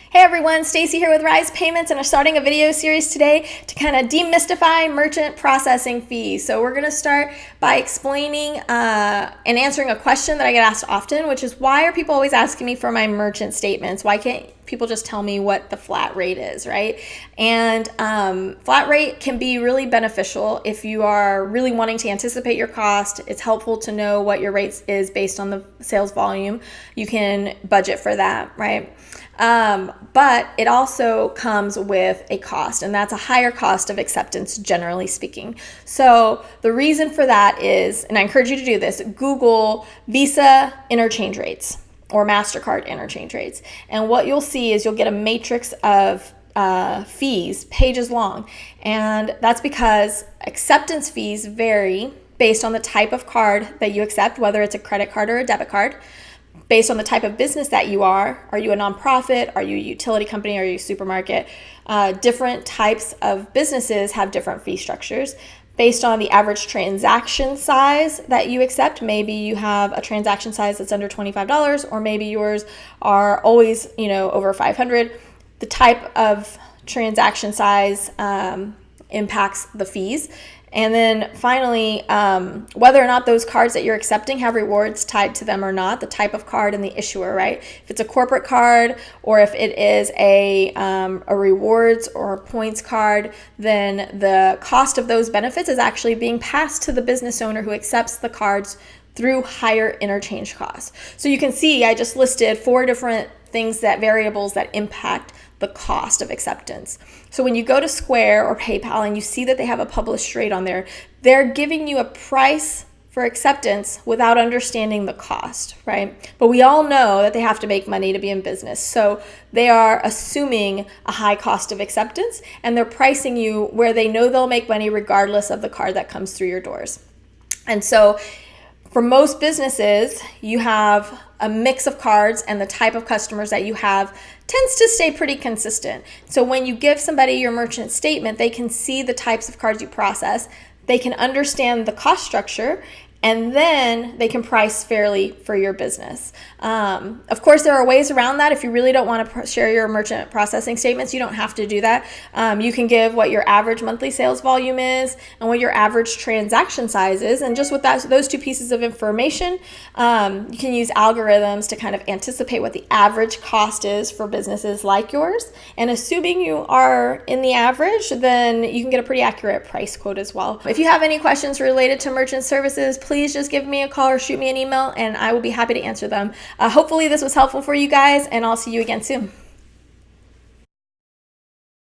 Hey everyone, Stacy here with Rise Payments, and I'm starting a video series today to kind of demystify merchant processing fees. So we're going to start by explaining and answering a question that I get asked often, which is why are people always asking me for my merchant statements? Why can't people just tell me what the flat rate is, right? And flat rate can be really beneficial if you are really wanting to anticipate your cost. It's helpful to know what your rate is based on the sales volume. You can budget for that, right? But it also comes with a cost, and that's a higher cost of acceptance, generally speaking. So the reason for that is, and I encourage you to do this, Google Visa interchange rates or MasterCard interchange rates. And what you'll see is you'll get a matrix of fees, pages long. And that's because acceptance fees vary based on the type of card that you accept, whether it's a credit card or a debit card. Based on the type of business that you are you a nonprofit? Are you a utility company? Are you a supermarket? Different types of businesses have different fee structures. Based on the average transaction size that you accept, maybe you have a transaction size that's under $25, or maybe yours are always, over $500. The type of transaction size impacts the fees. And then finally, whether or not those cards that you're accepting have rewards tied to them or not, the type of card and the issuer, right? If it's a corporate card or if it is a rewards or points card, then the cost of those benefits is actually being passed to the business owner who accepts the cards through higher interchange costs. So you can see I just listed 4 different variables that impact the cost of acceptance. So when you go to Square or PayPal and you see that they have a published rate on there, they're giving you a price for acceptance without understanding the cost, right? But we all know that they have to make money to be in business. So they are assuming a high cost of acceptance, and they're pricing you where they know they'll make money regardless of the card that comes through your doors. And so for most businesses, you have a mix of cards, and the type of customers that you have tends to stay pretty consistent. So when you give somebody your merchant statement, they can see the types of cards you process, they can understand the cost structure, and then they can price fairly for your business. Of course, there are ways around that. If you really don't want to share your merchant processing statements, you don't have to do that. You can give what your average monthly sales volume is and what your average transaction size is. And just with those 2 pieces of information, you can use algorithms to kind of anticipate what the average cost is for businesses like yours. And assuming you are in the average, then you can get a pretty accurate price quote as well. If you have any questions related to merchant services, please just give me a call or shoot me an email, and I will be happy to answer them. Hopefully this was helpful for you guys, and I'll see you again soon.